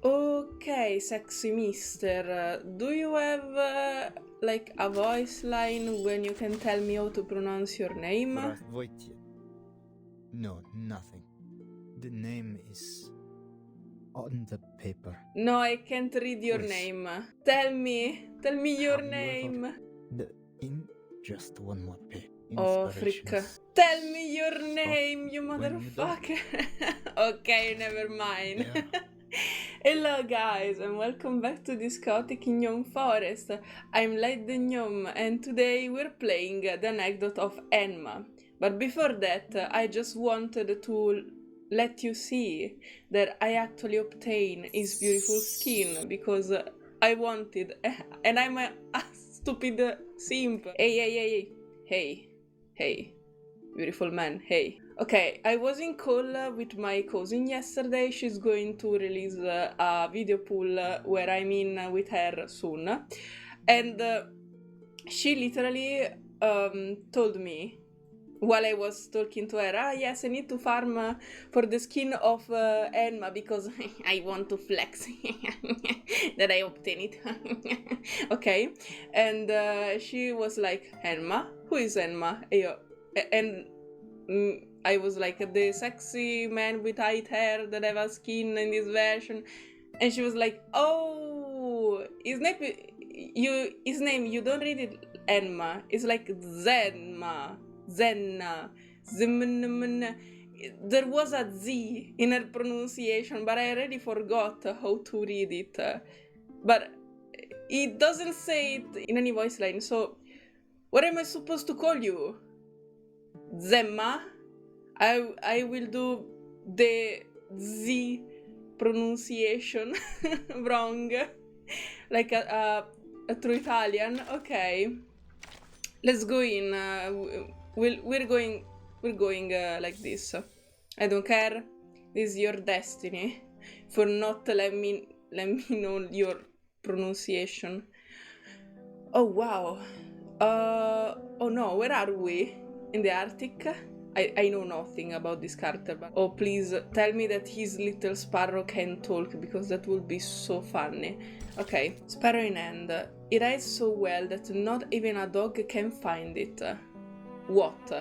Okay, sexy mister, do you have like a voice line when you can tell me how to pronounce your name? Здравствуйте. No, nothing. The name is on the paper. No, I can't read your Please. name. Tell me your Have you name. ever- Just one more page. Oh, frick. Inspirations. Tell me your name, you when you motherfucker. Okay, never mind. Yeah. Hello guys, and welcome back to this chaotic gnome forest. I'm Light the Gnome, and today we're playing the Anecdote of Enma. But before that, I just wanted to let you see that I actually obtained his beautiful skin, because I wanted, and I'm a stupid simp. Hey, beautiful man, hey. Okay, I was in call with my cousin yesterday. She's going to release a video pool where I'm in with her soon. And she literally told me, while I was talking to her, yes, I need to farm for the skin of Enma because I want to flex that I obtain it. Okay, and she was like, Enma? Who is Enma? And I was like, the sexy man with white hair that have a skin in this version. And she was like, oh, his name, you don't read it Enma, it's like Zenma. Zenna, there was a Z in her pronunciation, but I already forgot how to read it. But it doesn't say it in any voice line, so what am I supposed to call you? Zemma? I will do the Z pronunciation wrong, like a true Italian. Okay, let's go in. We're going like this. I don't care. This is your destiny for not let me know your pronunciation. Oh wow. Oh no, where are we? In the Arctic? I know nothing about this character, but oh please tell me that his little sparrow can talk, because that would be so funny. Okay, sparrow in hand. It hides so well that not even a dog can find it. What?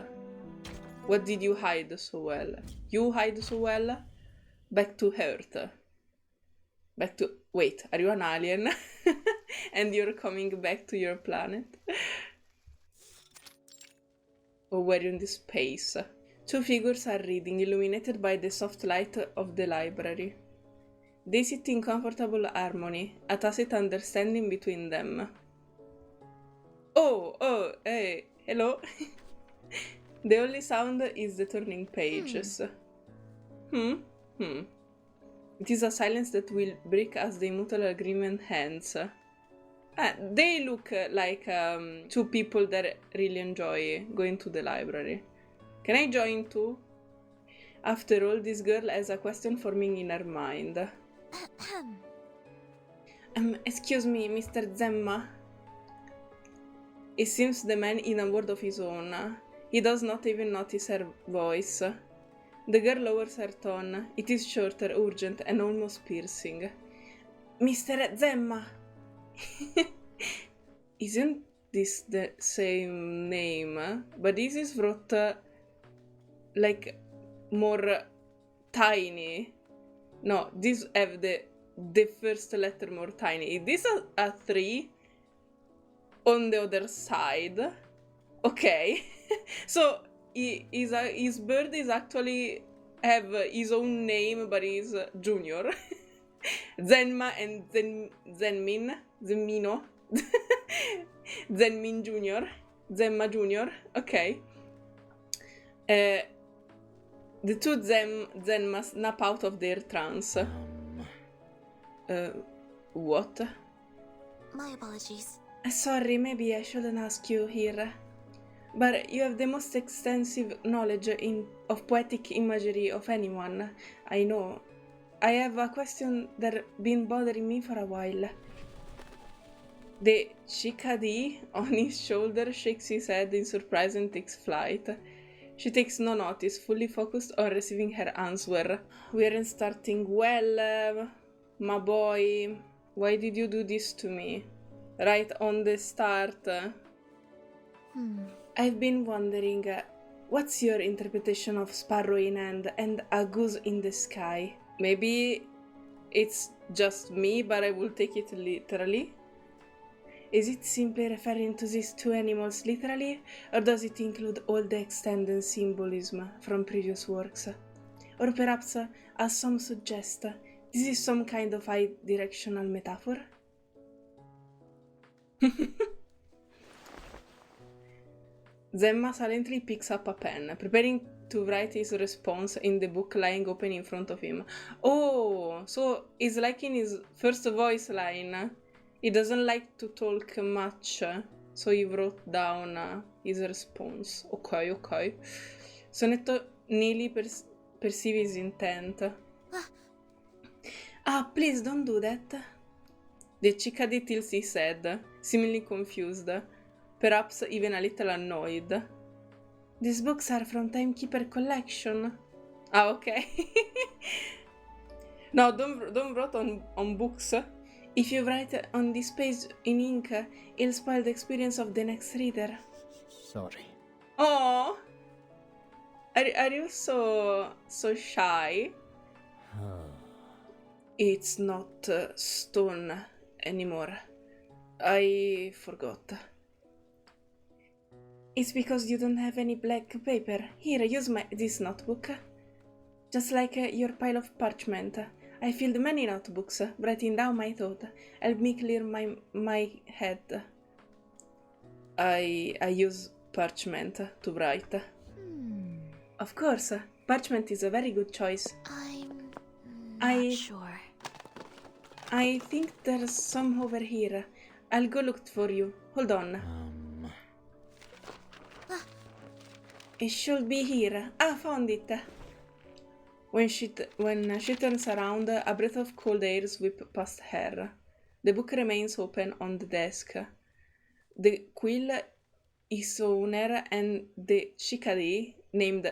What did you hide so well? You hide so well? Back to Earth. Back to... Wait, are you an alien? And you're coming back to your planet? Or were you in this space? Two figures are reading, illuminated by the soft light of the library. They sit in comfortable harmony, a tacit understanding between them. Oh, hey, hello. The only sound is the turning pages. It is a silence that will break as the mutual agreement ends. They look like two people that really enjoy going to the library. Can I join too? After all, this girl has a question forming in her mind. Excuse me, Mr. Zemma. It seems the man in a world of his own. He does not even notice her voice. The girl lowers her tone. It is shorter, urgent, and almost piercing. Mr. Zemma! Isn't this the same name? But this is wrote like more tiny. No, this have the first letter more tiny. Is this a 3 on the other side? Okay. So his bird is actually have his own name, but he's Junior. Zenma and Zenmino. Zenmin Junior. Zemma Junior. Okay. The two Zenma snap out of their trance. What? My apologies. Sorry, maybe I shouldn't ask you here. But you have the most extensive knowledge of poetic imagery of anyone I know. I have a question that's been bothering me for a while. The chickadee on his shoulder shakes his head in surprise and takes flight. She takes no notice, fully focused on receiving her answer. We aren't starting well. my boy, why did you do this to me? Right on the start. I've been wondering, what's your interpretation of sparrow in hand and a goose in the sky? Maybe it's just me, but I will take it literally. Is it simply referring to these two animals literally, or does it include all the extended symbolism from previous works? Or perhaps, as some suggest, this is some kind of bi-directional metaphor? Enma silently picks up a pen, preparing to write his response in the book lying open in front of him. Oh, so it's like in his first voice line. He doesn't like to talk much, so he wrote down his response. Okay. Sonetto nearly perceives his intent. Ah, please don't do that. The chickadee tilts his head, seemingly confused, perhaps even a little annoyed. These books are from Timekeeper Collection. Ah, okay. No, don't write on books. If you write on this page in ink, it'll spoil the experience of the next reader. Sorry. Oh, are you so shy? It's not stone anymore. I forgot. It's because you don't have any black paper. Here, use this notebook. Just like your pile of parchment. I filled many notebooks, writing down my thought. Help me clear my head. I use parchment to write. Of course, parchment is a very good choice. I'm not sure. I think there's some over here. I'll go look for you. Hold on. It should be here. Ah, found it. When she turns around, a breath of cold air sweeps past her. The book remains open on the desk. The quill, its owner, and the chickadee, named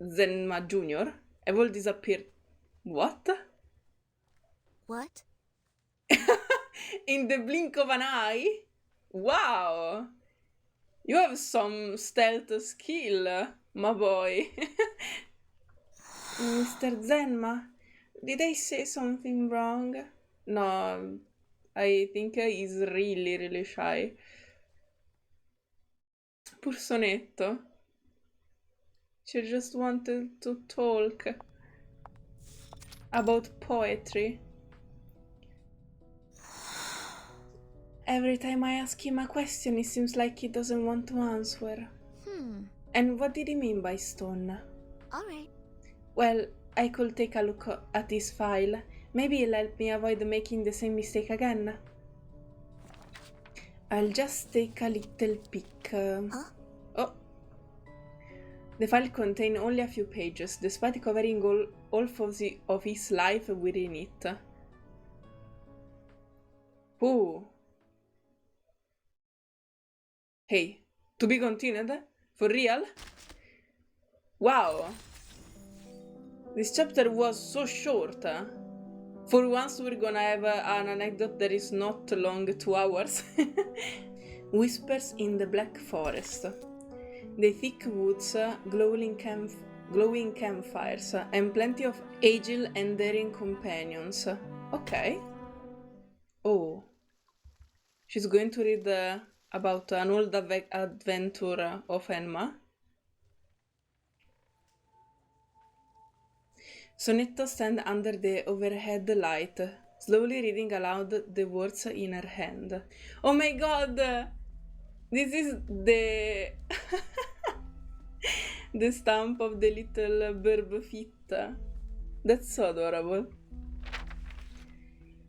Enma Jr., have all disappeared. What? What? In the blink of an eye? Wow! You have some stealth skill, my boy. Mr. Enma, did I say something wrong? No, I think he's really, really shy. Poor Sonetto. She just wanted to talk about poetry. Every time I ask him a question, it seems like he doesn't want to answer. And what did he mean by stone? Alright. Well, I could take a look at his file. Maybe it'll help me avoid making the same mistake again. I'll just take a little peek. Oh. The file contained only a few pages, despite covering all of his life within it. Ooh. Hey, to be continued? For real? Wow. This chapter was so short. For once we're gonna have an anecdote that is not long, 2 hours. Whispers in the Black Forest. The thick woods, glowing campfires, and plenty of agile and daring companions. Okay. Oh. She's going to read about an old adventure of Enma. Sonetto stands under the overhead light, slowly reading aloud the words in her hand. Oh my god! This is the... the stamp of the little bird feet. That's so adorable.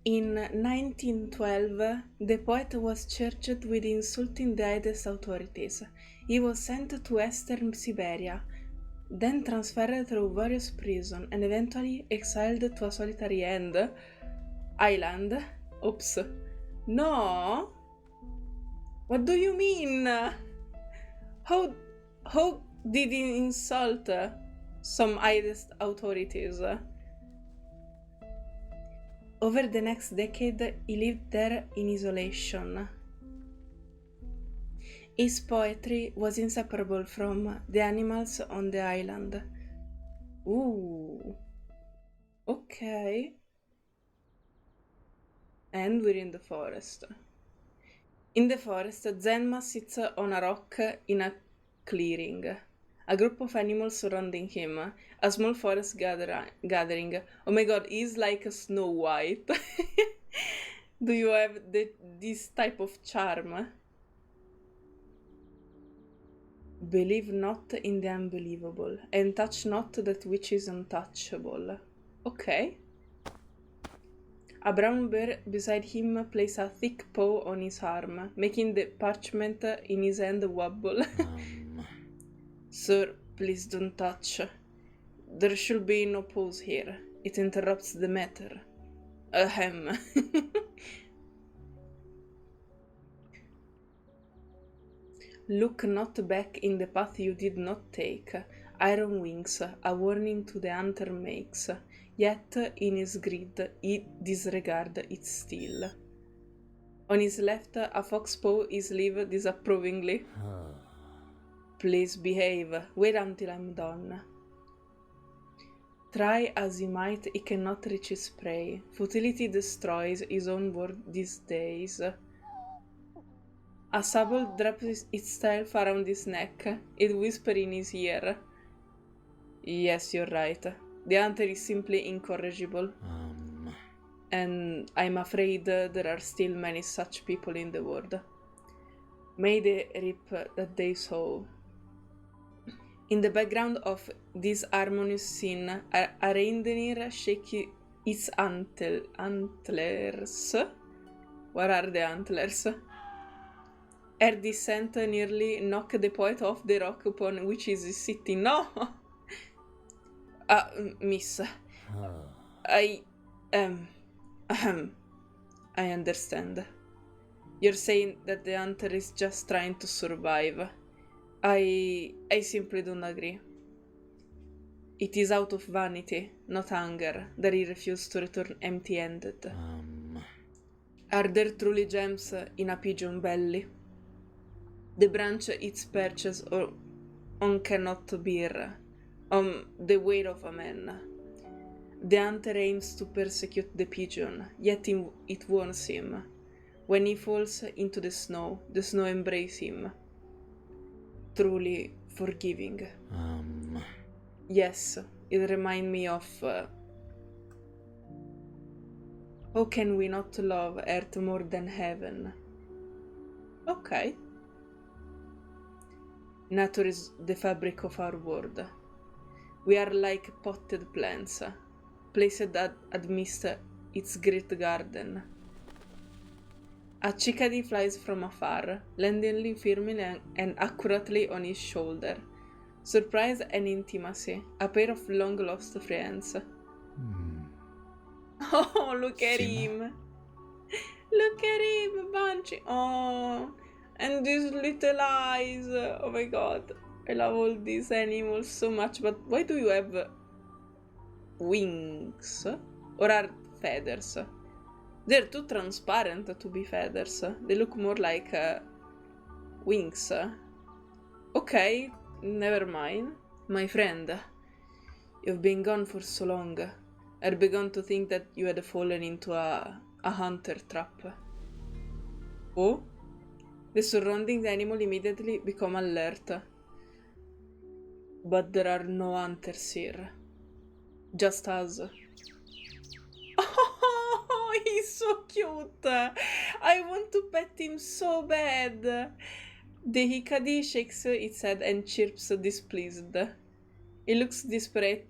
In 1912, the poet was charged with insulting the highest authorities. He was sent to Eastern Siberia, then transferred through various prisons, and eventually exiled to a solitary island. Oops. No? What do you mean? How did he insult some highest authorities? Over the next decade, he lived there in isolation. His poetry was inseparable from the animals on the island. Ooh. Okay. And we're in the forest. In the forest, Zenma sits on a rock in a clearing. A group of animals surrounding him. A small forest gathering. Oh my god, he's like a Snow White. Do you have this type of charm? Believe not in the unbelievable, and touch not that which is untouchable. Okay. A brown bear beside him placed a thick paw on his arm, making the parchment in his hand wobble. Sir, please don't touch. There should be no pause here. It interrupts the matter. Ahem. Look not back in the path you did not take. Iron wings, a warning to the hunter makes. Yet, in his greed, he disregards it still. On his left, a fox paws his sleeve disapprovingly. Please behave. Wait until I'm done. Try as he might, he cannot reach his prey. Futility destroys his own word these days. A sable wraps itself around his neck. It whispers in his ear. Yes, you're right. The hunter is simply incorrigible. And I'm afraid there are still many such people in the world. May they reap that they sow. In the background of this harmonious scene, a reindeer shakes its antlers. What are the antlers? Her descent nearly knocked the poet off the rock upon which he is sitting. No! Miss. I understand. You're saying that the hunter is just trying to survive. I simply don't agree. It is out of vanity, not hunger, that he refused to return empty-handed. Are there truly gems in a pigeon belly? The branch its perches on cannot bear, on the weight of a man. The hunter aims to persecute the pigeon, yet it warns him. When he falls into the snow embraces him. Truly forgiving. Yes, it reminds me of... how can we not love earth more than heaven? Okay. Nature is the fabric of our world. We are like potted plants, placed amidst its great garden. A chickadee flies from afar, landing firmly and accurately on his shoulder. Surprise and intimacy, a pair of long-lost friends. Oh, look at him! Look at him, Banshee! Oh, and these little eyes! Oh my god, I love all these animals so much, but why do you have wings? Or are feathers? They're too transparent to be feathers. They look more like wings. Okay, never mind. My friend, you've been gone for so long. I'd begun to think that you had fallen into a hunter trap. Oh? The surrounding animal immediately become alert. But there are no hunters here. Just us. Oh, he's so cute! I want to pet him so bad. The hikadi shakes its head and chirps displeased. It looks desperate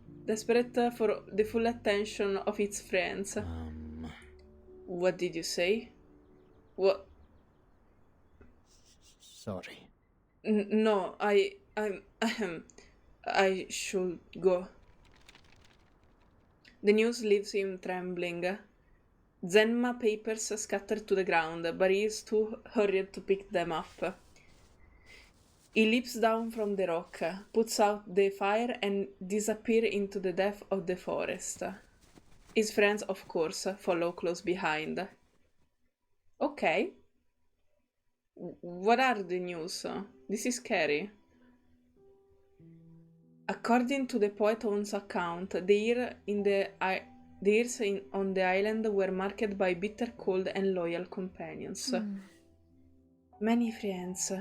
for the full attention of its friends. What did you say? What? Sorry. No, I should go. The news leaves him trembling. Zenma papers scatter to the ground, but he is too hurried to pick them up. He leaps down from the rock, puts out the fire, and disappears into the depth of the forest. His friends, of course, follow close behind. Okay. What are the news? This is scary. According to the poet's own account, the years on the island were marked by bitter cold and loyal companions. Many friends.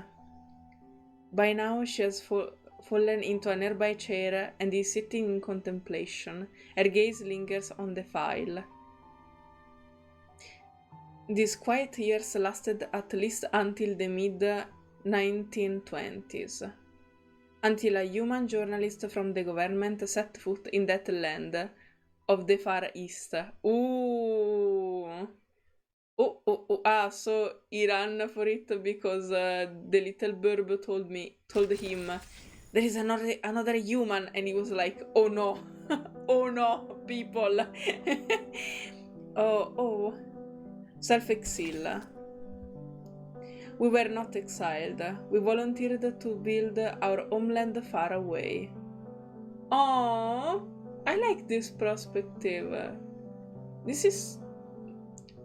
By now she has fallen into a nearby chair and is sitting in contemplation. Her gaze lingers on the file. These quiet years lasted at least until the mid-1920s, until a human journalist from the government set foot in that land of the Far East. Ooh! So he ran for it because the little burb told him there is another human, and he was like, oh no, oh no, people. oh. Self-exile. We were not exiled. We volunteered to build our homeland far away. Oh, I like this perspective. This is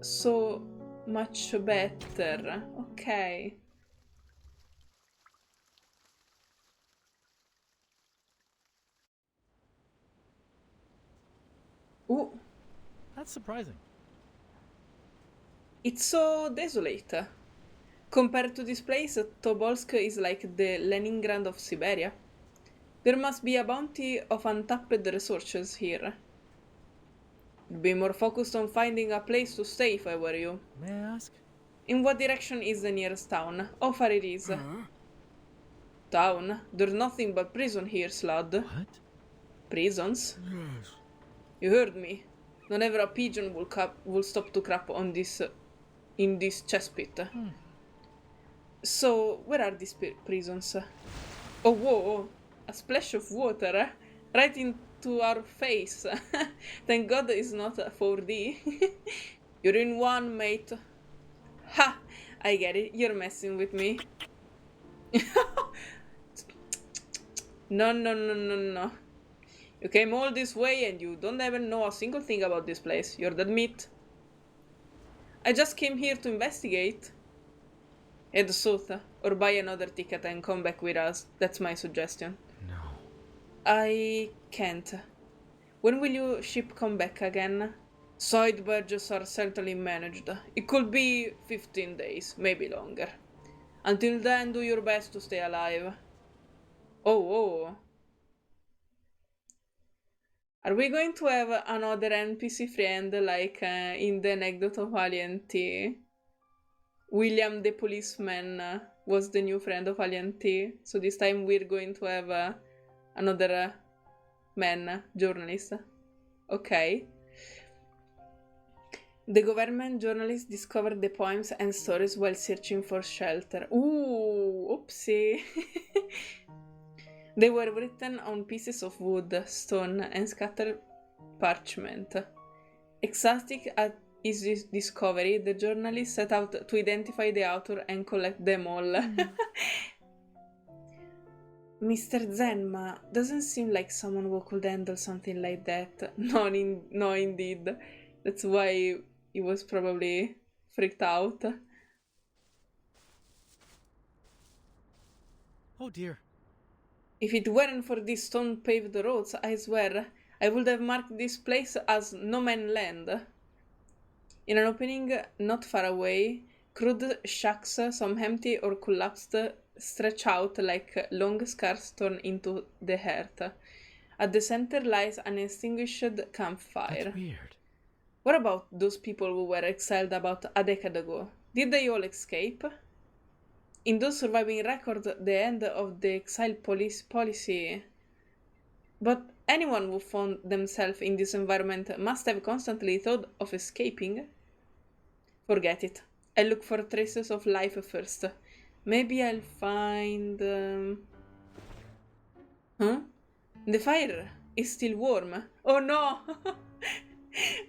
so much better. Okay. Ooh. That's surprising. It's so desolate. Compared to this place, Tobolsk is like the Leningrad of Siberia. There must be a bounty of untapped resources here. I'd be more focused on finding a place to stay if I were you. May I ask? In what direction is the nearest town? How far it is? Town? There's nothing but prison here, Slud. What? Prisons? Yes. You heard me. Not ever a pigeon will stop to crap on this in this chesspit. So, where are these prisons? Oh, whoa! A splash of water, right into our face. Thank God it's not 4D. You're in one, mate. Ha! I get it. You're messing with me. No. You came all this way and you don't even know a single thing about this place. You're dead meat. I just came here to investigate. Head south, or buy another ticket and come back with us. That's my suggestion. No. I can't. When will your ship come back again? Side badges are certainly managed. It could be 15 days, maybe longer. Until then, do your best to stay alive. Oh. Are we going to have another NPC friend like in the Anecdote of Alien T? William the policeman was the new friend of Alien T, so this time we're going to have another man journalist. Okay. The government journalist discovered the poems and stories while searching for shelter. Ooh, oopsie. They were written on pieces of wood, stone, and scattered parchment. Ecstatic at his discovery, the journalist set out to identify the author and collect them all. Mr. Zenma doesn't seem like someone who could handle something like that. No, indeed. That's why he was probably freaked out. Oh dear. If it weren't for these stone-paved roads, I swear, I would have marked this place as no man's land. In an opening not far away, crude shacks, some empty or collapsed, stretch out like long scars torn into the earth. At the center lies an extinguished campfire. That's weird. What about those people who were exiled about a decade ago? Did they all escape? In those surviving records, the end of the exile policy. But anyone who found themselves in this environment must have constantly thought of escaping. Forget it. I'll look for traces of life first. Maybe I'll find... Huh? The fire is still warm. Oh no!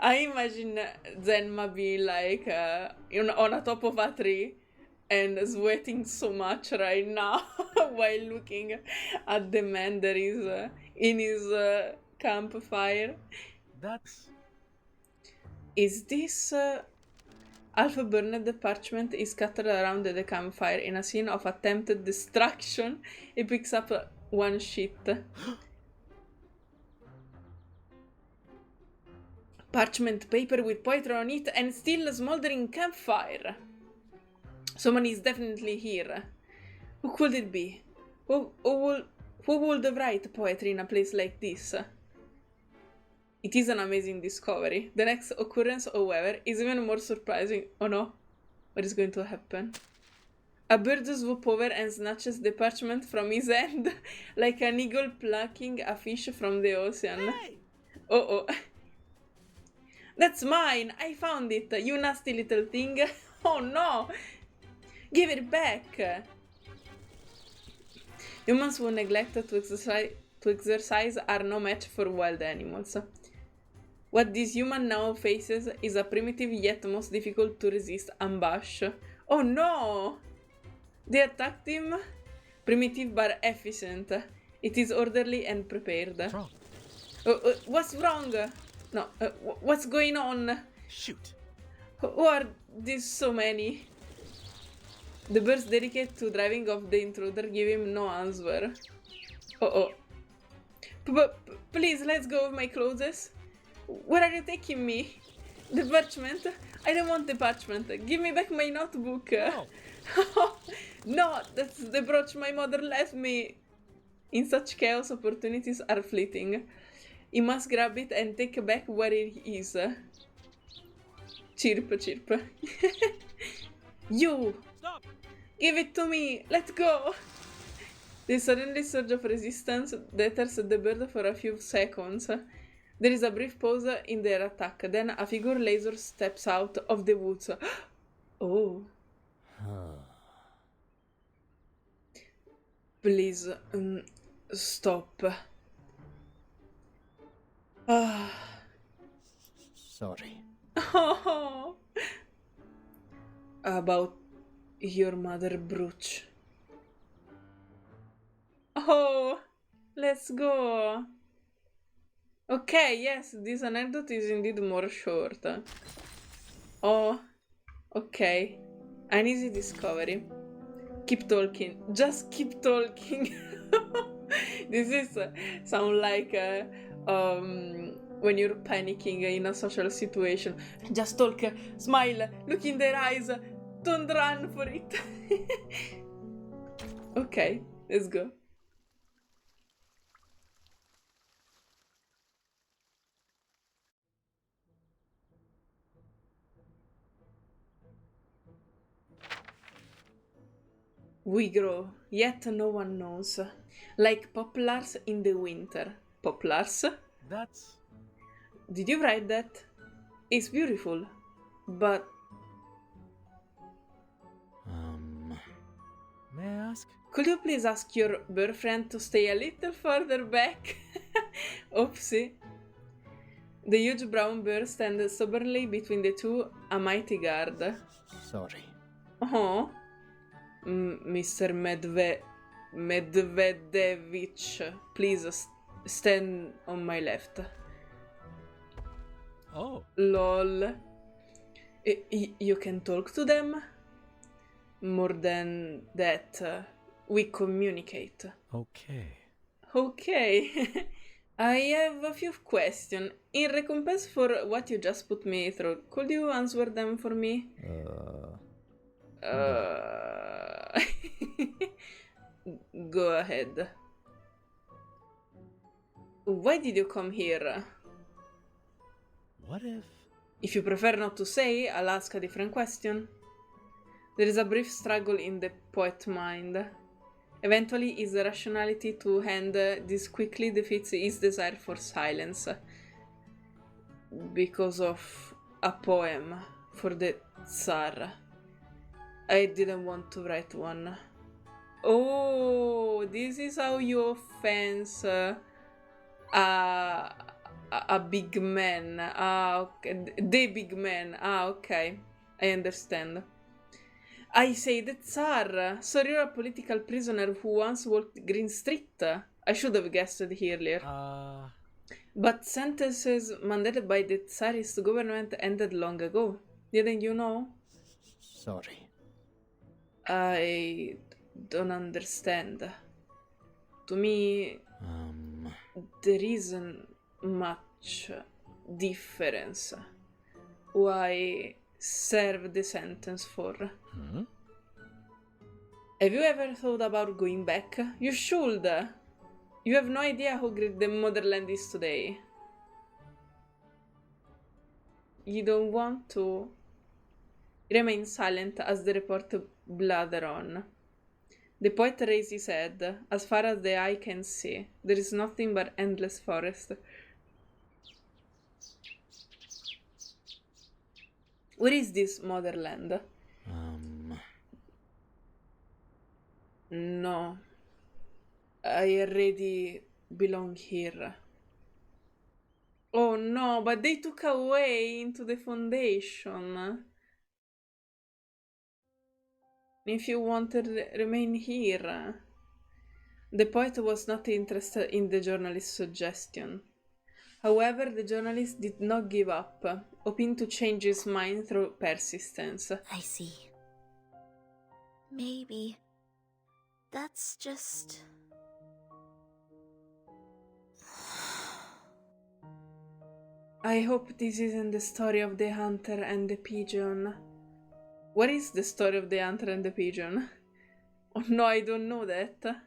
I imagine Zenma being like on a top of a tree and sweating so much right now while looking at the man that is in his campfire. That's Is this half-burned parchment is scattered around the campfire in a scene of attempted destruction? He picks up one sheet. Parchment paper with poetry on it and still a smoldering campfire. Someone is definitely here. Who could it be? Who would write poetry in a place like this? It is an amazing discovery. The next occurrence, however, is even more surprising. Oh no, what is going to happen? A bird swoops over and snatches the parchment from his hand, like an eagle plucking a fish from the ocean. Hey! Oh. That's mine! I found it! You nasty little thing! Oh no! Give it back! Humans who neglect to exercise are no match for wild animals. What this human now faces is a primitive yet most difficult to resist ambush. Oh no! They attacked him? Primitive but efficient. It is orderly and prepared. What's wrong? What's wrong? No, what's going on? Shoot. Who are these so many? The birds dedicated to driving off the intruder give him no answer. Oh. Please, let's go with my clothes. Where are you taking me? The parchment? I don't want the parchment. Give me back my notebook. No. No, that's the brooch my mother left me. In such chaos, opportunities are fleeting. He must grab it and take back where it is. Chirp. You! Stop! Give it to me! Let go! The sudden surge of resistance deters the bird for a few seconds. There is a brief pause in their attack, then a figure laser steps out of the woods. Oh. Please, stop. Sorry. Oh. About your mother, brooch. Oh, let's go. Okay, yes, this anecdote is indeed more short. Oh, okay. An easy discovery. Keep talking. Just keep talking. This is sound like when you're panicking in a social situation. Just talk, smile, look in their eyes, don't run for it. Okay, let's go. We grow, yet no one knows. Like poplars in the winter. Poplars? That's... Did you write that? It's beautiful, but... May I ask? Could you please ask your boyfriend to stay a little further back? Oopsie. The huge brown bear stands stubbornly between the two, a mighty guard. Sorry. Oh. Mr. Medvedevich, please stand on my left. Oh. Lol. You can talk to them? More than that, we communicate. Okay. Okay. I have a few questions. In recompense for what you just put me through, could you answer them for me? Go ahead. Why did you come here? What if... If you prefer not to say, I'll ask a different question. There is a brief struggle in the poet's mind. Eventually, his rationality to hand this quickly defeats his desire for silence. Because of a poem for the Tsar. I didn't want to write one. Oh, this is how you offense a big man. Okay. The big man. Okay. I understand. I say the Tsar. So you're a political prisoner who once walked Green Street. I should have guessed it earlier. But sentences mandated by the Tsarist government ended long ago. Didn't you know? Sorry. I don't understand. To me, Um, there isn't much difference. Why serve the sentence for? hmm? Have you ever thought about going back? You should. You have no idea how great the motherland is today. You don't want to. He remained silent as the reporter blundered on. The poet raised his head. As far as the eye can see, there is nothing but endless forest. Where is this motherland? No. I already belong here. Oh no, but they took away into the foundation. If you want to remain here. The poet was not interested in the journalist's suggestion. However, the journalist did not give up, hoping to change his mind through persistence. I see. Maybe that's just... I hope this isn't the story of the hunter and the pigeon. What is the story of the hunter and the pigeon? Oh no, I don't know that.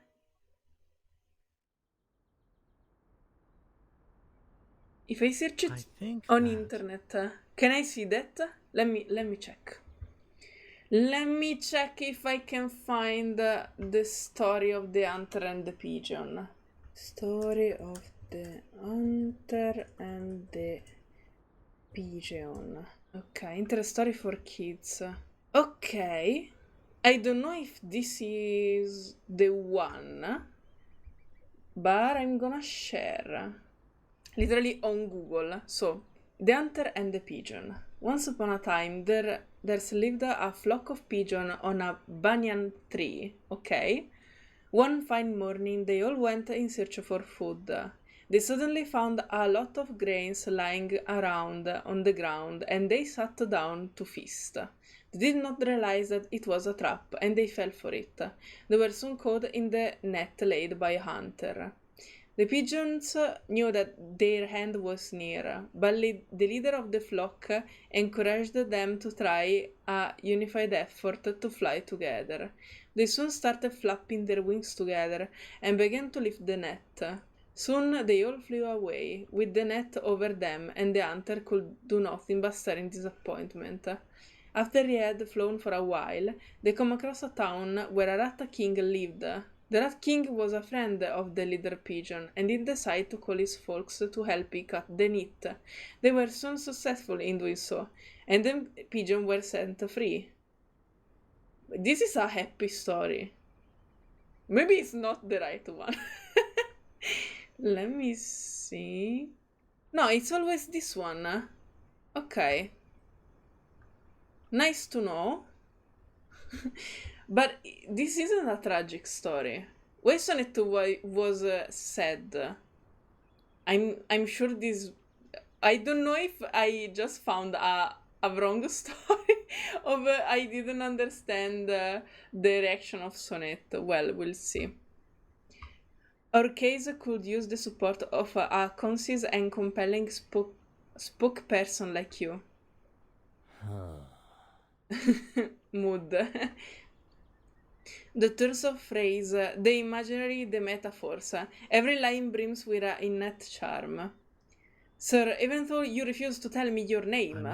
If I search it on internet, can I see that? Let me check. Let me check if I can find the story of the hunter and the pigeon. Story of the hunter and the pigeon. Okay, interest story for kids. Okay. I don't know if this is the one, but I'm gonna share. Literally on Google. So, the hunter and the pigeon. Once upon a time, there's lived a flock of pigeons on a banyan tree, okay? One fine morning, they all went in search for food. They suddenly found a lot of grains lying around on the ground, and they sat down to feast. They did not realize that it was a trap, and they fell for it. They were soon caught in the net laid by a hunter. The pigeons knew that their end was near, but the leader of the flock encouraged them to try a unified effort to fly together. They soon started flapping their wings together and began to lift the net. Soon they all flew away, with the net over them, and the hunter could do nothing but stare in disappointment. After he had flown for a while, they come across a town where a rat king lived. The Rat King was a friend of the leader pigeon, and he decided to call his folks to help him cut the net. They were soon successful in doing so, and the pigeons were set free. This is a happy story. Maybe it's not the right one. Let me see. No, it's always this one. Okay. Nice to know. But this isn't a tragic story. Why Sonetto was sad? I'm sure this... I don't know if I just found a wrong story or I didn't understand the reaction of Sonetto. Well, we'll see. Our case could use the support of a concise and compelling spokesperson like you. Mood. The turns of phrase, the imaginary, the metaphors. Every line brims with an innate charm. Sir, even though you refuse to tell me your name,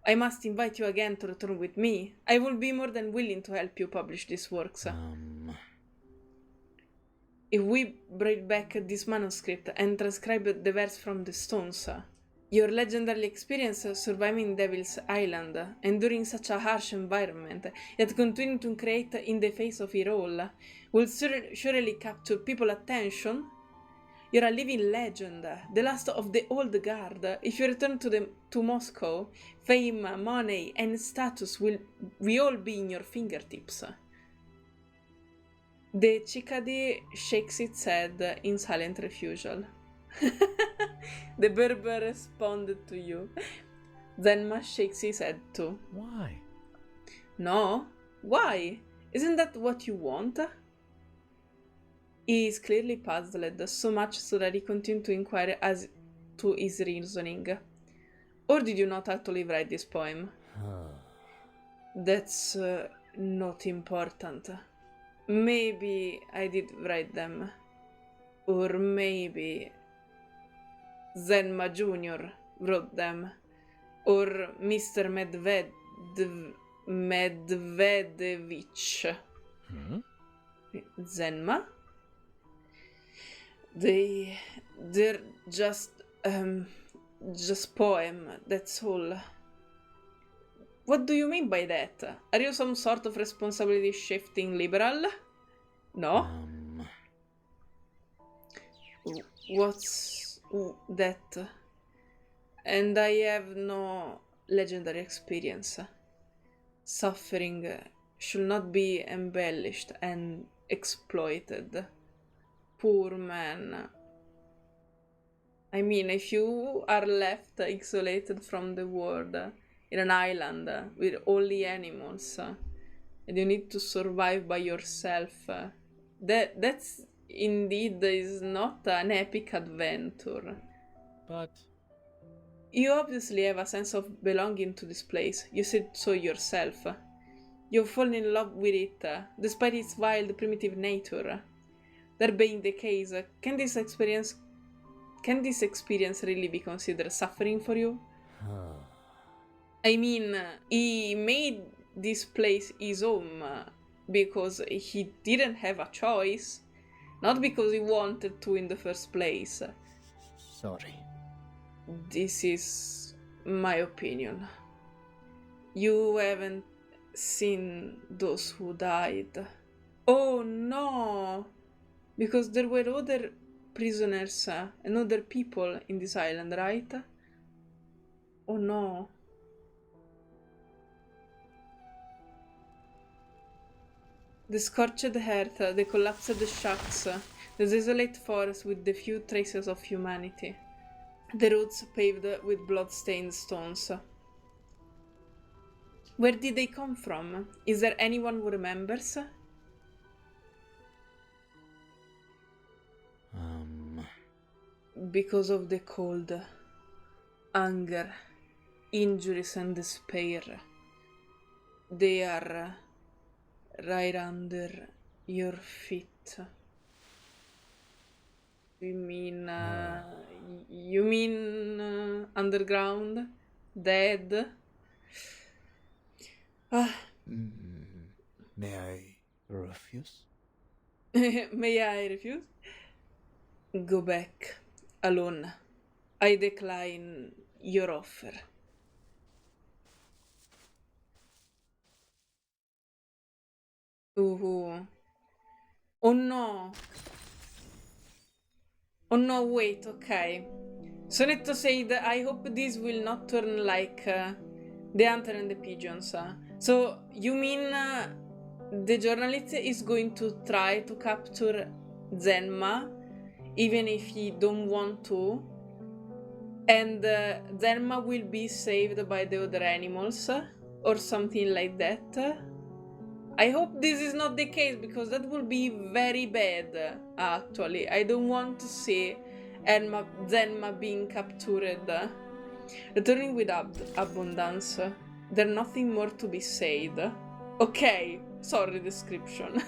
I must invite you again to return with me. I will be more than willing to help you publish these works. If we bring back this manuscript and transcribe the verse from the stones, your legendary experience surviving Devil's Island, enduring such a harsh environment, yet continuing to create in the face of it all, will surely capture people's attention. You're a living legend, the last of the old guard. If you return to Moscow, fame, money, and status will all be in your fingertips. The chickadee shakes its head in silent refusal. The Berber responded to you. Zenma shakes his head too. Why? No? Why? Isn't that what you want? He is clearly puzzled, so much so that he continued to inquire as to his reasoning. Or did you not actually write this poem? That's not important. Maybe I did write them. Or maybe Zenma Jr. wrote them. Or Mr. Medvedevich. Zenma? They're just poem, that's all. What do you mean by that? Are you some sort of responsibility shifting liberal? No? What's that? And I have no legendary experience. Suffering should not be embellished and exploited. Poor man. I mean, if you are left isolated from the world in an island with all the animals and you need to survive by yourself, that's indeed is not an epic adventure. But You obviously have a sense of belonging to this place. You said so yourself. You've fallen in love with it, despite its wild, primitive nature. That being the case, can this experience really be considered suffering for you? I mean, he made this place his home because he didn't have a choice, not because he wanted to in the first place. Sorry. This is my opinion. You haven't seen those who died. Oh no! Because there were other prisoners and other people in this island, right? Oh no. The scorched earth, the collapsed shacks, the desolate forest with the few traces of humanity. The roads paved with blood-stained stones. Where did they come from? Is there anyone who remembers? Because of the cold, hunger, injuries and despair. They are right under your feet. You mean underground? Dead? May I refuse? May I refuse? Go back. Alone. I decline your offer. Ooh. Oh no. Oh no, wait, okay. Sonetto said, I hope this will not turn like the hunter and the pigeons. So, you mean the journalist is going to try to capture Zenma, even if he don't want to, and Zenma will be saved by the other animals, or something like that? I hope this is not the case, because that would be very bad, actually. I don't want to see Zenma being captured. Returning with abundance. There's nothing more to be said. Okay, sorry description.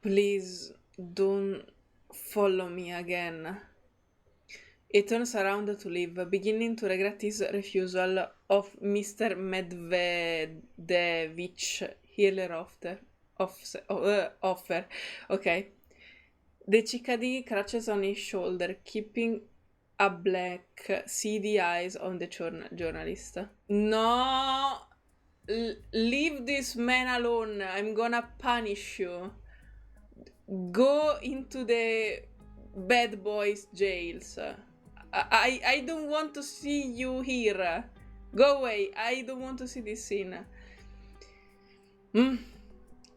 Please don't follow me again. He turns around to leave, beginning to regret his refusal of Mr. Medvedevich healer offer. Okay. The chickadee crouches on his shoulder, keeping a black, seedy eyes on the journalist. No! Leave this man alone. I'm gonna punish you. Go into the bad boys jails. I don't want to see you here. Go away. I don't want to see this scene.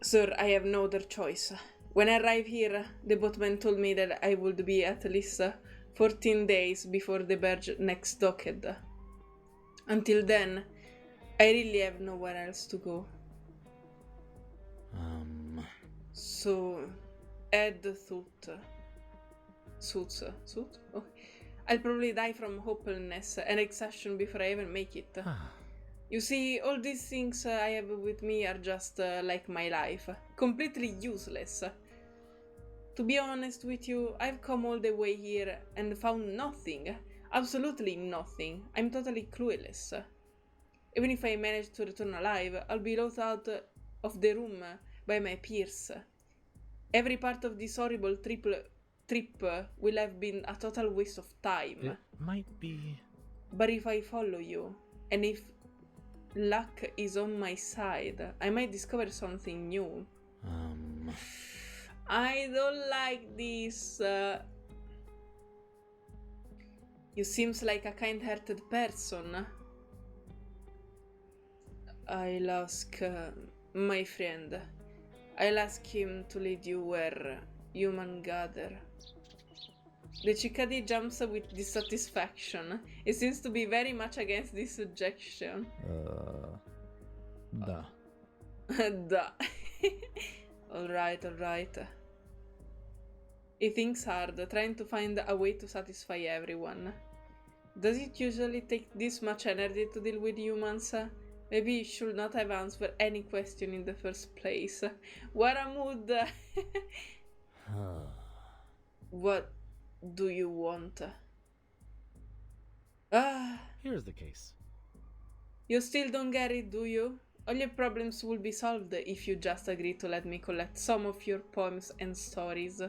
Sir, I have no other choice. When I arrived here, the boatman told me that I would be at least 14 days before the barge next docked. Until then, I really have nowhere else to go. So, add suits. Oh. I'll probably die from hopelessness and exhaustion before I even make it. You see, all these things I have with me are just like my life. Completely useless. To be honest with you, I've come all the way here and found nothing. Absolutely nothing. I'm totally clueless. Even if I manage to return alive, I'll be locked out of the room by my peers. Every part of this horrible trip will have been a total waste of time. It might be... But if I follow you, and if luck is on my side, I might discover something new. I don't like this. You seems like a kind-hearted person. I'll ask my friend. I'll ask him to lead you where human gather. The chickadee jumps with dissatisfaction. It seems to be very much against this suggestion. Da. Da. Alright. He thinks hard, trying to find a way to satisfy everyone. Does it usually take this much energy to deal with humans? Maybe he should not have answered any question in the first place. What a mood! What do you want? Here's the case. You still don't get it, do you? All your problems will be solved if you just agree to let me collect some of your poems and stories.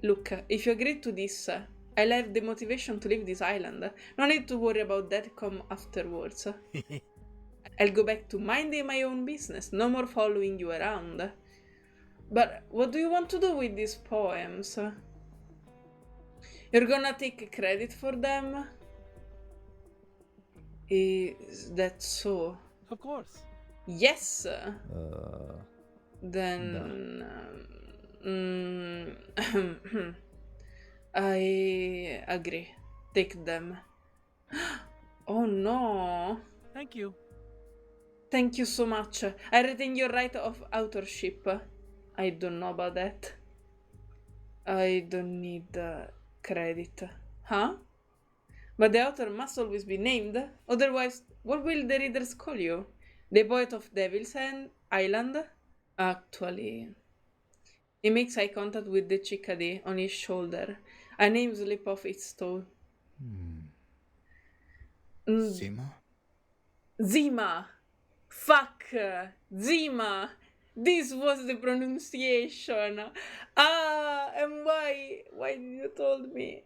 Look, if you agree to this, I'll have the motivation to leave this island. No need to worry about that come afterwards. I'll go back to minding my own business, no more following you around. But what do you want to do with these poems? You're gonna take credit for them? Is that so? Of course. Yes! Then... I agree. Take them. Oh no! Thank you. Thank you so much. I retain your right of authorship. I don't know about that. I don't need credit. Huh? But the author must always be named. Otherwise, what will the readers call you? The poet of Devil's Island? Actually... He makes eye contact with the chickadee on his shoulder. A name slips off its tongue. Zima? Zima! Fuck! Zima! This was the pronunciation! And why? Why did you told me?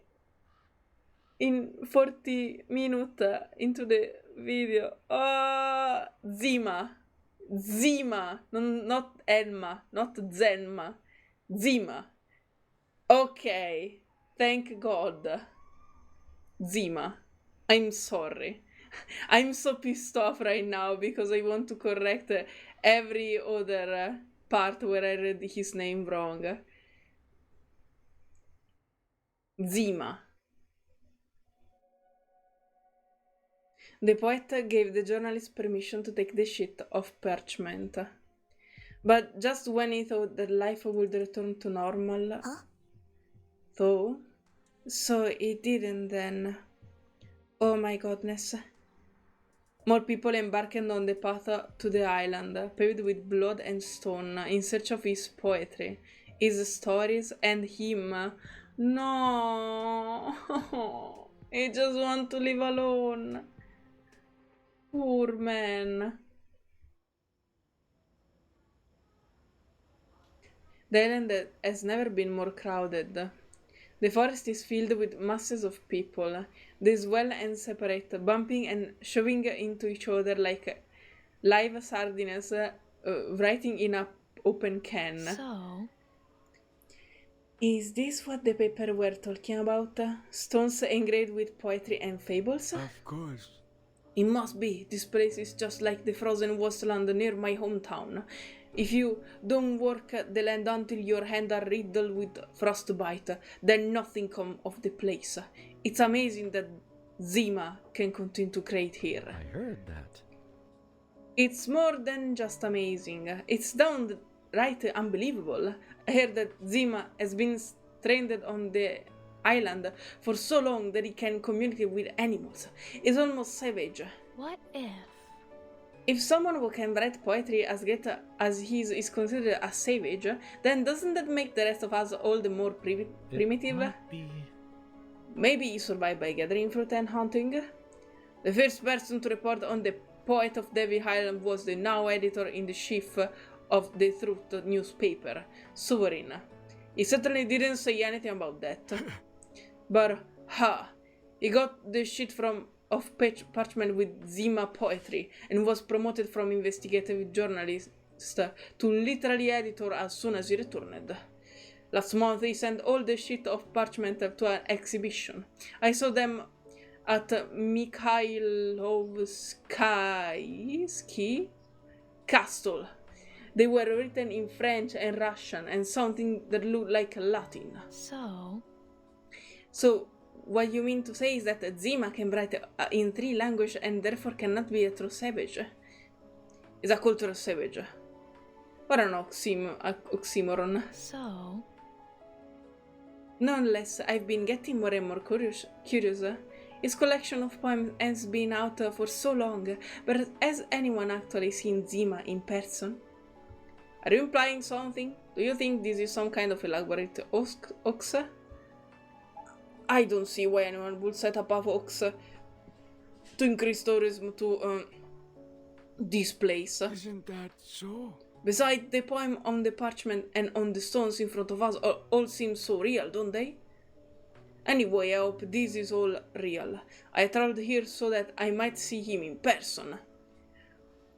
In 40 minutes into the video. Zima! Zima! Not Enma, not Zenma. Zima. Okay. Thank God. Zima. I'm sorry. I'm so pissed off right now because I want to correct every other part where I read his name wrong. Zima. The poet gave the journalist permission to take the sheet of parchment. But just when he thought that life would return to normal... Though? So it didn't then. Oh my goodness. More people embarked on the path to the island, paved with blood and stone, in search of his poetry, his stories, and him. No! He just wants to live alone. Poor man. The island has never been more crowded. The forest is filled with masses of people. They swell and separate, bumping and shoving into each other like live sardines writing in an open can. So, Is this what the paper were talking about? Stones engraved with poetry and fables? Of course. It must be. This place is just like the frozen wasteland near my hometown. If you don't work the land until your hands are riddled with frostbite, then nothing comes of the place. It's amazing that Zima can continue to create here. I heard that. It's more than just amazing. It's downright unbelievable. I heard that Zima has been stranded on the island for so long that he can communicate with animals. It's almost savage. What if? If someone who can write poetry as great as he is considered a savage, then doesn't that make the rest of us all the more primitive? It might be... Maybe he survived by gathering fruit and hunting? The first person to report on the poet of Devil Island was the now editor-in-chief of the Truth newspaper, Sovereign. He certainly didn't say anything about that. But, he got the shit of parchment with Zima poetry and was promoted from investigative journalist to literary editor as soon as he returned. Last month he sent all the shit of parchment to an exhibition. I saw them at Mikhailovsky Castle. They were written in French and Russian and something that looked like Latin. So, what you mean to say is that Zima can write in 3 languages and therefore cannot be a true savage? Is a cultural savage. Or an oxymoron. Nonetheless, I've been getting more and more curious. His collection of poems has been out for so long, but has anyone actually seen Zima in person? Are you implying something? Do you think this is some kind of elaborate hoax? I don't see why anyone would set up a hoax to increase tourism to this place. Isn't that so? Besides, the poem on the parchment and on the stones in front of us all seem so real, don't they? Anyway, I hope this is all real. I traveled here so that I might see him in person.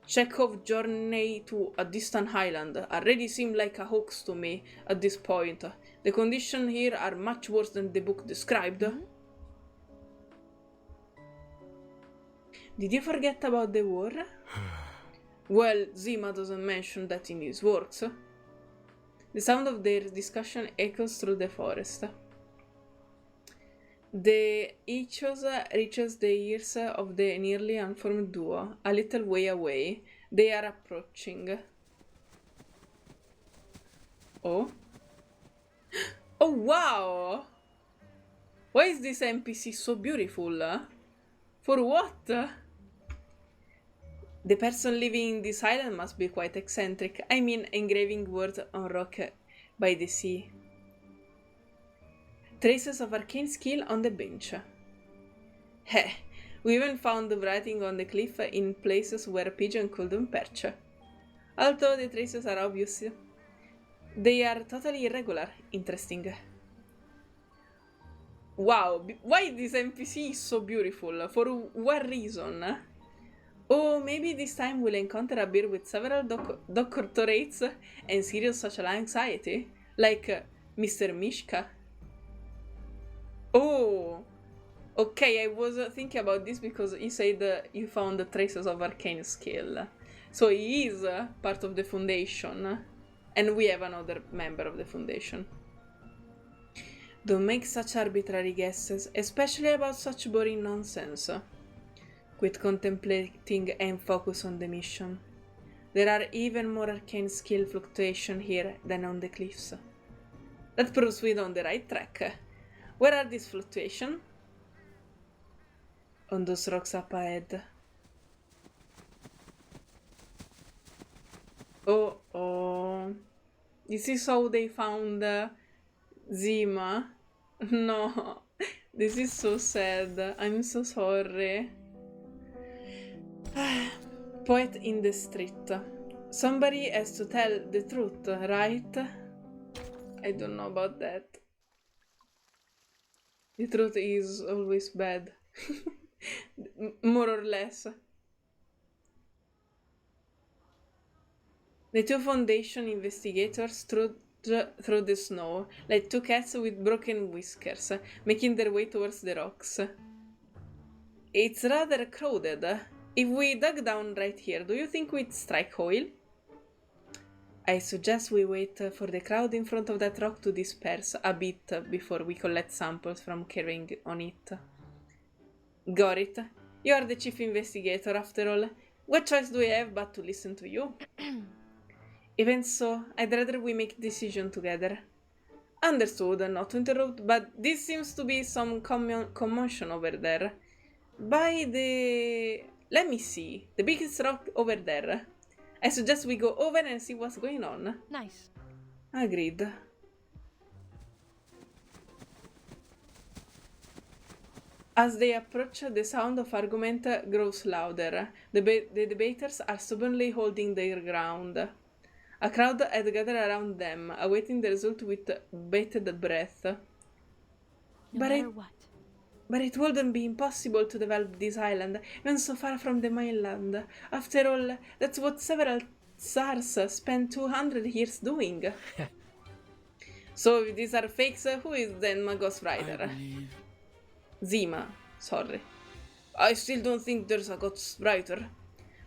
Chekhov's journey to a distant island already seemed like a hoax to me at this point. The conditions here are much worse than the book described. Did you forget about the war? Well, Zima doesn't mention that in his works. The sound of their discussion echoes through the forest. The echoes reaches the ears of the nearly unformed duo, a little way away. They are approaching. Oh? Oh wow! Why is this NPC so beautiful? For what? The person living in this island must be quite eccentric. I mean, engraving words on rock by the sea. Traces of arcane skill on the bench. Heh, we even found the writing on the cliff in places where a pigeon couldn't perch. Although the traces are obvious, they are totally irregular. Interesting. Wow, why this NPC is so beautiful? For what reason? Oh, maybe this time we'll encounter a bear with several doctorates and serious social anxiety, like Mr. Mishka. Oh, okay, I was thinking about this because he said you found the traces of arcane skill. So he is part of the Foundation, and we have another member of the Foundation. Don't make such arbitrary guesses, especially about such boring nonsense. Quit contemplating and focus on the mission. There are even more arcane skill fluctuation here than on the cliffs. That proves we're on the right track. Where are these fluctuations? On those rocks up ahead. Oh. This is how they found Zima. No. This is so sad. I'm so sorry. Poet in the street. Somebody has to tell the truth, right? I don't know about that. The truth is always bad. More or less. The two Foundation investigators stood through the snow, like two cats with broken whiskers, making their way towards the rocks. It's rather crowded. If we dug down right here, do you think we'd strike oil? I suggest we wait for the crowd in front of that rock to disperse a bit before we collect samples from carrying on it. Got it. You are the chief investigator, after all. What choice do we have but to listen to you? Even so, I'd rather we make a decision together. Understood, not to interrupt, but this seems to be some commotion over there. By the... let me see. The biggest rock over there. I suggest we go over and see what's going on. Nice. Agreed. As they approach, the sound of argument grows louder. The debaters are stubbornly holding their ground. A crowd had gathered around them, awaiting the result with bated breath. But it wouldn't be impossible to develop this island, even so far from the mainland. After all, that's what several Tsars spent 200 years doing. So if these are fakes, who is the Enma ghostwriter? Zima, sorry. I still don't think there's a ghostwriter.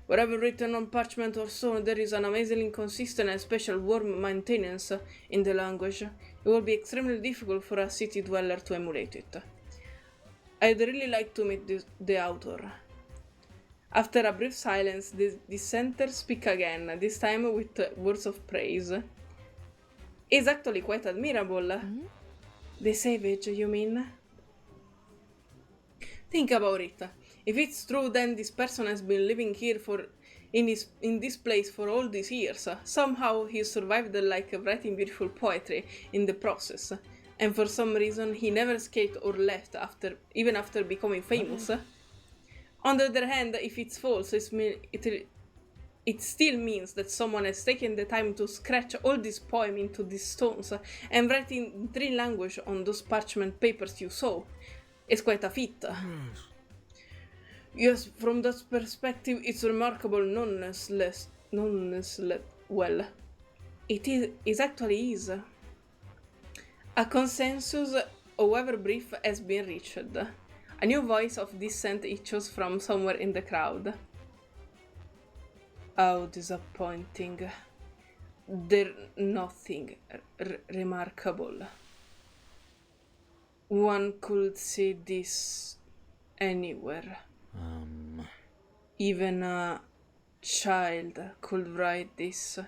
Whatever written on parchment or stone, there is an amazingly consistent and special warm maintenance in the language. It will be extremely difficult for a city dweller to emulate it. I'd really like to meet the author. After a brief silence, the dissenters speak again, this time with words of praise. It's actually quite admirable. Mm-hmm. The savage, you mean? Think about it. If it's true, then this person has been living here in this place for all these years. Somehow he survived like writing beautiful poetry in the process. And for some reason he never escaped or left even after becoming famous. On the other hand, if it's false, it still means that someone has taken the time to scratch all this poem into these stones and write in 3 languages on those parchment papers you saw. It's quite a feat. Yes, from that perspective, it's remarkable nonetheless. Well, it actually is. A consensus, however brief, has been reached. A new voice of dissent echoes from somewhere in the crowd. How disappointing. There's nothing remarkable. One could see this anywhere. Even a child could write this.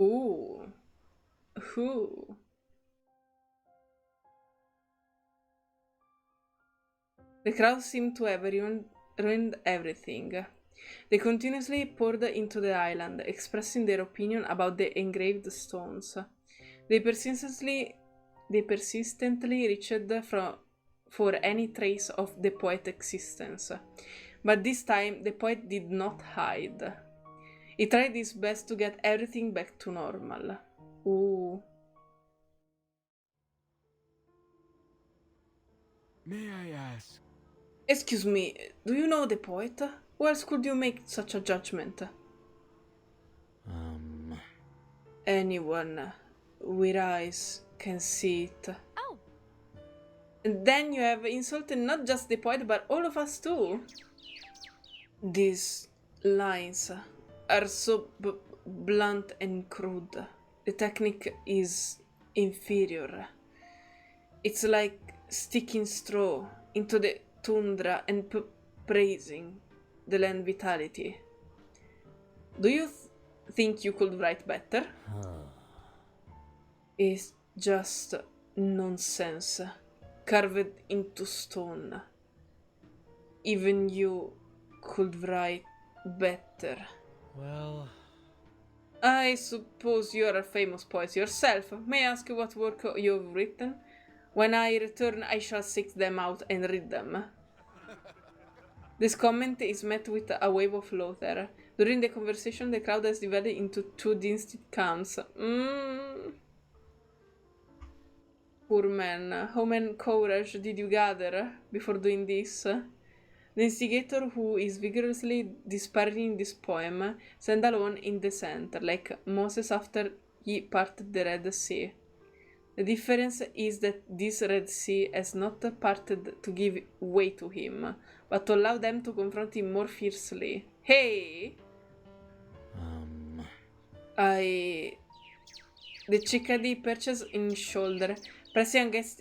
Ooh. Who? The crowd seemed to have ruined everything. They continuously poured into the island, expressing their opinion about the engraved stones. They persistently reached for any trace of the poet's existence. But this time, the poet did not hide. He tried his best to get everything back to normal. Ooh. May I ask? Excuse me, do you know the poet? Who else could you make such a judgment? Anyone with eyes can see it. Oh. And then you have insulted not just the poet, but all of us too. These lines are so blunt and crude. The technique is inferior. It's like sticking straw into the tundra and praising the land vitality. Do you think you could write better? It's just nonsense, carved into stone. Even you could write better. Well... I suppose you are a famous poet yourself. May I ask you what work you've written? When I return, I shall seek them out and read them. This comment is met with a wave of laughter. During the conversation, the crowd has divided into 2 distinct camps. Poor man, how much courage did you gather before doing this? The instigator, who is vigorously disparaging this poem, stand alone in the center, like Moses after he parted the Red Sea. The difference is that this Red Sea has not parted to give way to him, but to allow them to confront him more fiercely. Hey! The chickadee perches in his shoulder, pressing against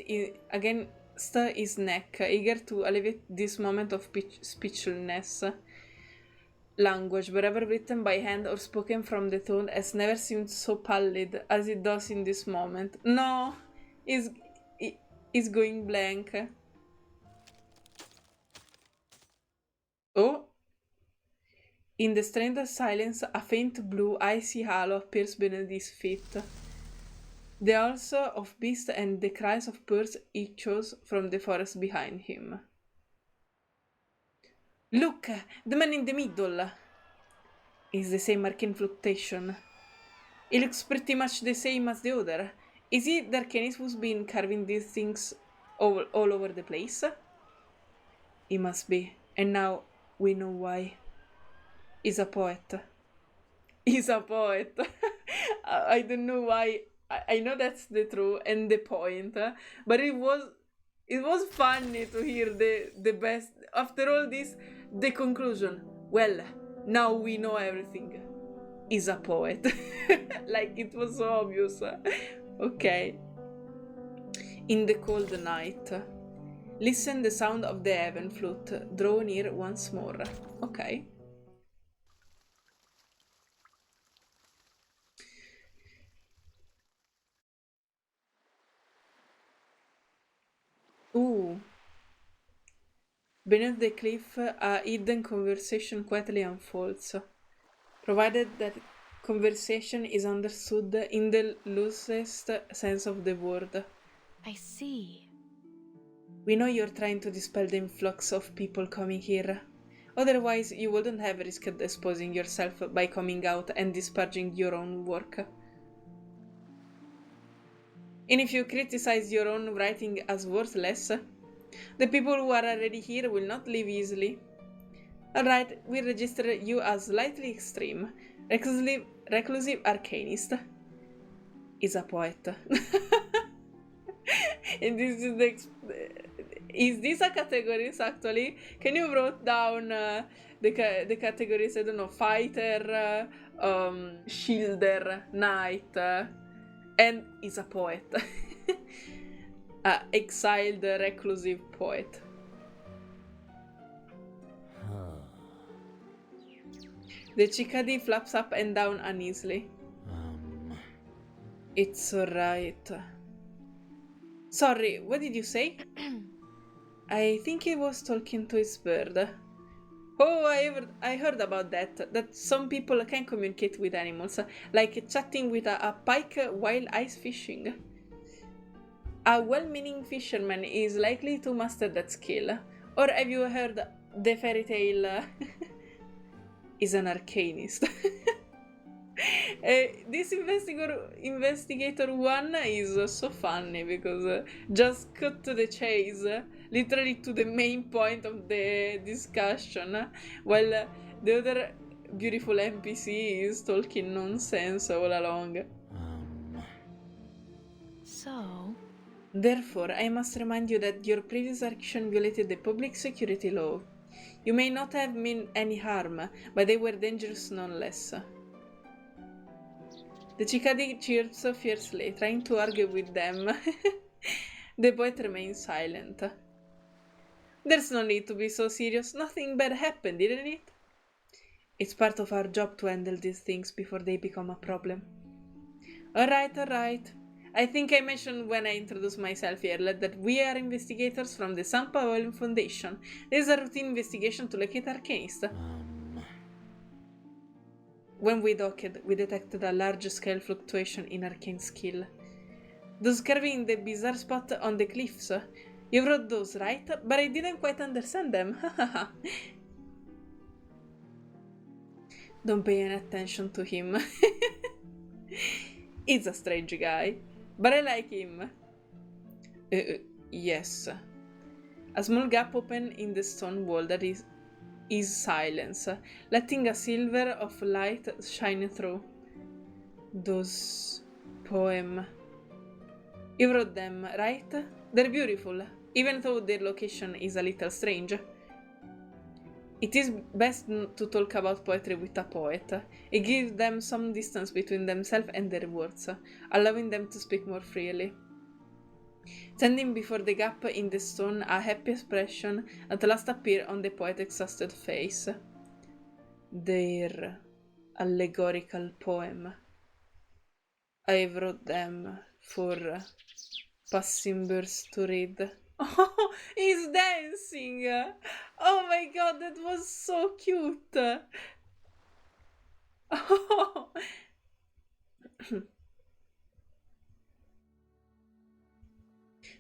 his neck, eager to alleviate this moment of speechlessness. Language, wherever written by hand or spoken from the tongue, has never seemed so pallid as it does in this moment. No! He's going blank. Oh! In the strained silence, a faint blue icy halo appears beneath his feet. The howls of beasts and the cries of birds echoes from the forest behind him. Look! The man in the middle! It's the same arcane fluctuation. It looks pretty much the same as the other. Is it the arcanist who's been carving these things all over the place? He must be, and now we know why. He's a poet. He's a poet. I don't know why. I know that's the truth and the point, but it was funny to hear the best. After all this, the conclusion. Well, now we know everything. He's a poet. Like, it was so obvious. Okay. In the cold night, listen the sound of the heaven flute. Draw near once more. Okay. Ooh. Beneath the cliff, a hidden conversation quietly unfolds, provided that conversation is understood in the loosest sense of the word. I see. We know you're trying to dispel the influx of people coming here. Otherwise, you wouldn't have risked exposing yourself by coming out and disparaging your own work. And if you criticize your own writing as worthless, the people who are already here will not leave easily. Alright, we register you as slightly extreme, reclusive arcanist. Is a poet. And this is is this a categories actually? Can you write down the categories? I don't know, fighter, shielder, knight, and is a poet. Exiled reclusive poet. The chickadee flaps up and down uneasily. It's alright. Sorry, what did you say? I think he was talking to his bird. Oh, I heard about that. That some people can communicate with animals, like chatting with a pike while ice fishing. A well-meaning fisherman is likely to master that skill. Or have you heard the fairy tale is an arcanist? This investigator one is so funny because just cut to the chase, literally to the main point of the discussion, while the other beautiful NPC is talking nonsense all along. So? Therefore, I must remind you that your previous action violated the public security law. You may not have meant any harm, but they were dangerous nonetheless. The chickadee chirps fiercely, trying to argue with them. The poet remains silent. There's no need to be so serious. Nothing bad happened, didn't it? It's part of our job to handle these things before they become a problem. Alright. I think I mentioned when I introduced myself earlier that we are investigators from the San Paolo Foundation. This is a routine investigation to locate arcanists. When we docked, we detected a large-scale fluctuation in arcane skill. Those carving in the bizarre spot on the cliffs. You wrote those, right? But I didn't quite understand them. Don't pay any attention to him. He's a strange guy. But I like him. Yes. A small gap opened in the stone wall that is silence, letting a silver of light shine through. Those poem. You wrote them, right? They're beautiful, even though their location is a little strange. It is best to talk about poetry with a poet. It gives them some distance between themselves and their words, allowing them to speak more freely. Standing before the gap in the stone, a happy expression at last appeared on the poet's exhausted face. Their allegorical poem. I wrote them for passing birds to read. Oh, he's dancing! Oh my god, that was so cute! Oh.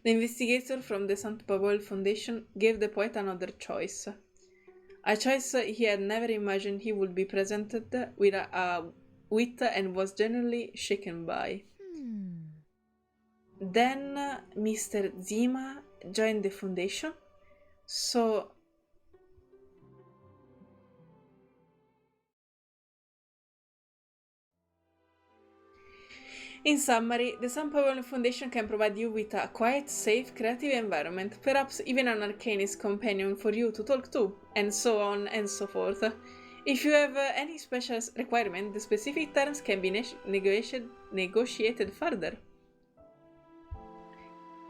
The investigator from the St. Paul Foundation gave the poet another choice. A choice he had never imagined he would be presented with and was generally shaken by. Then Mr. Zima joined the foundation, so in summary, the St. Paul Foundation can provide you with a quiet, safe, creative environment, perhaps even an arcanist companion for you to talk to, and so on and so forth. If you have any special requirement, the specific terms can be negotiated further.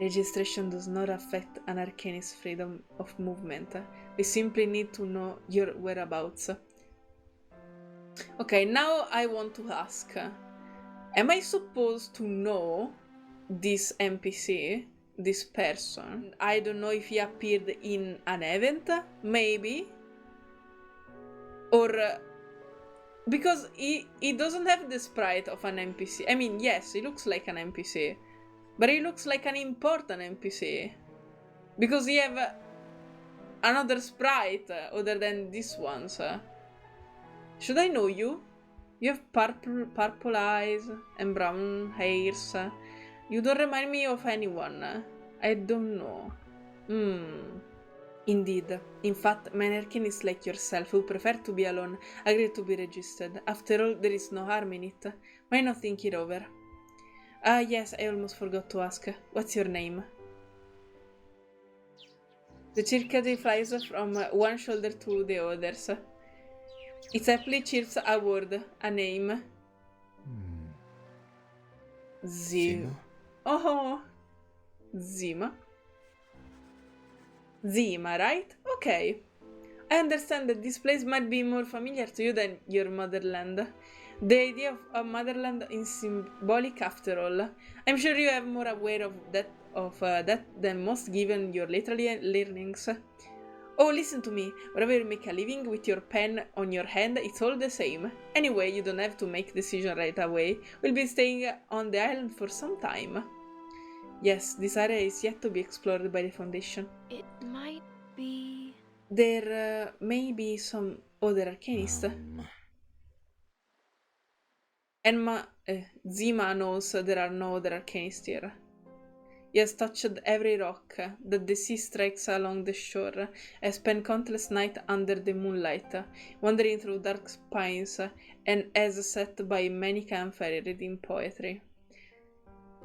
Registration does not affect an arcanist's freedom of movement. We simply need to know your whereabouts. Okay, now I want to ask. Am I supposed to know this NPC, this person? I don't know if he appeared in an event, maybe? Or... because he doesn't have the sprite of an NPC. I mean, yes, he looks like an NPC. But he looks like an important NPC. Because he have another sprite other than these ones. Should I know you? You have purple eyes and brown hairs. You don't remind me of anyone. I don't know. Indeed. In fact, my arcanist like yourself, who prefer to be alone, agreed to be registered. After all, there is no harm in it. Why not think it over? Ah, yes, I almost forgot to ask. What's your name? The chickadee flies from one shoulder to the others. It happily chirps a word, a name. Zima? Oh, Zima. Zima, right? Okay. I understand that this place might be more familiar to you than your motherland. The idea of a motherland is symbolic after all. I'm sure you are more aware of that than most given your literary learnings. Oh, listen to me. Wherever you make a living with your pen on your hand, it's all the same. Anyway, you don't have to make a decision right away. We'll be staying on the island for some time. Yes, this area is yet to be explored by the Foundation. It might be... There may be some other arcanists. Enma, Zima knows there are no other arcanists here. He has touched every rock that the sea strikes along the shore, has spent countless nights under the moonlight, wandering through dark pines, and has sat by many campfires reading poetry.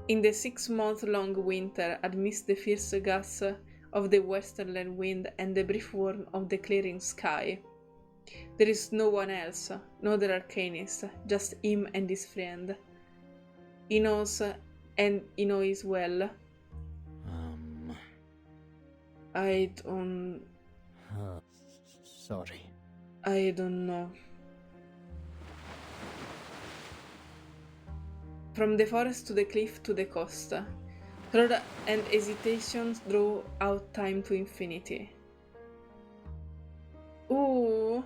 In the 6-month-long winter, amidst the fierce gusts of the westerly wind and the brief warmth of the clearing sky, there is no one else, no other arcanist, just him and his friend. He knows, and he knows well. I don't... Sorry. I don't know. From the forest to the cliff to the coast, thought and hesitations draw out time to infinity. Ooh.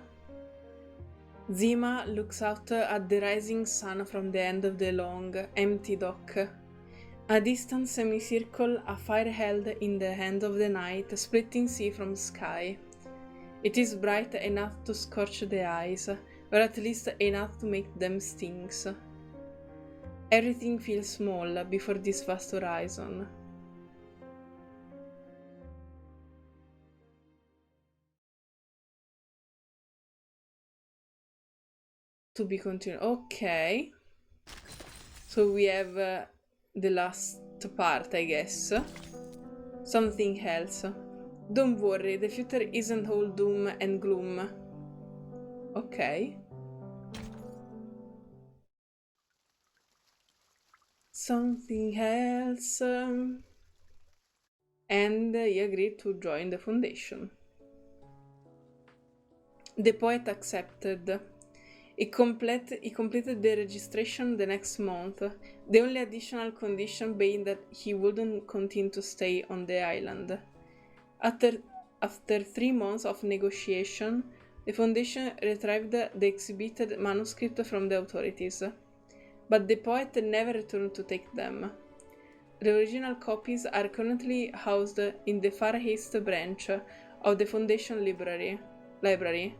Zima looks out at the rising sun from the end of the long, empty dock. A distant semicircle, a fire held in the hand of the night, splitting sea from sky. It is bright enough to scorch the eyes, or at least enough to make them stings. Everything feels small before this vast horizon. To be continued. Okay. So we have the last part, I guess. Something else. Don't worry, the future isn't all doom and gloom. Ok. Something else. And he agreed to join the foundation. The poet accepted. He completed the registration the next month, the only additional condition being that he wouldn't continue to stay on the island. After 3 months of negotiation, the Foundation retrieved the exhibited manuscript from the authorities, but the poet never returned to take them. The original copies are currently housed in the Far East branch of the Foundation library.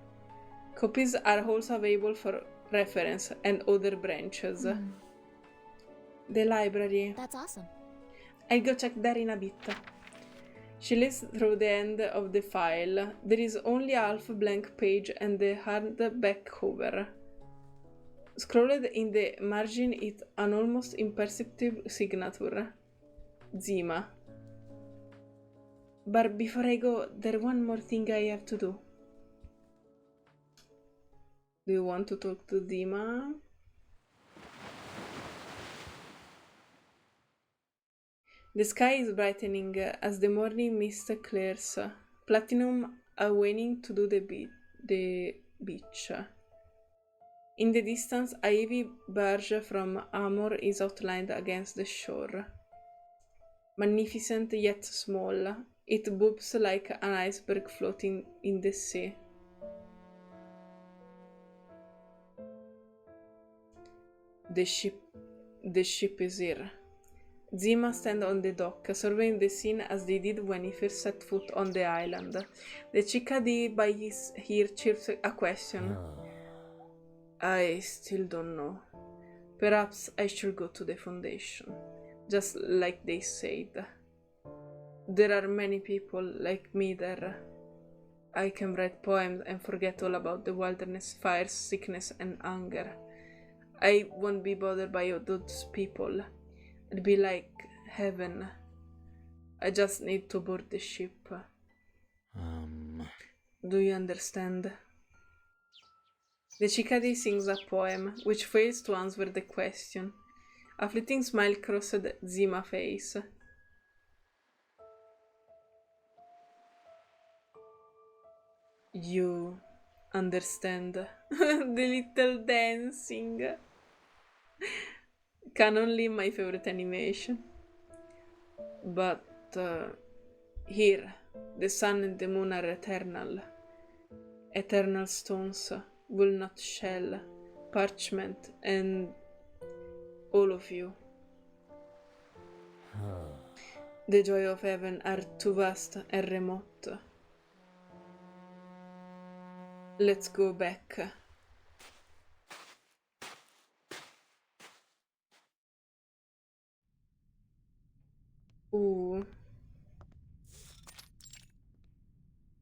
Copies are also available for reference and other branches. The library. That's awesome. I'll go check there in a bit. She looks through the end of the file. There is only a half blank page and the hardback cover. Scrolled in the margin is an almost imperceptible signature. Zima. But before I go, there's one more thing I have to do. Do you want to talk to Zima? The sky is brightening as the morning mist clears. Platinum awakening to do the beach. In the distance, a heavy barge from Amor is outlined against the shore. Magnificent yet small, it bobs like an iceberg floating in the sea. The ship is here. Zima stands on the dock, surveying the scene as they did when he first set foot on the island. The chickadee by his ear chirps a question. I still don't know. Perhaps I should go to the Foundation, just like they said. There are many people like me there. I can write poems and forget all about the wilderness, fires, sickness, and hunger. I won't be bothered by all those people. It'd be like heaven. I just need to board the ship. Do you understand? The chickadee sings a poem, which fails to answer the question. A fleeting smile crossed Zima's face. You understand? The little dancing. Canonly my favorite animation. But here, the sun and the moon are eternal. Eternal stones, walnut shell, parchment, and all of you. The joy of heaven are too vast and remote. Let's go back. Ooh.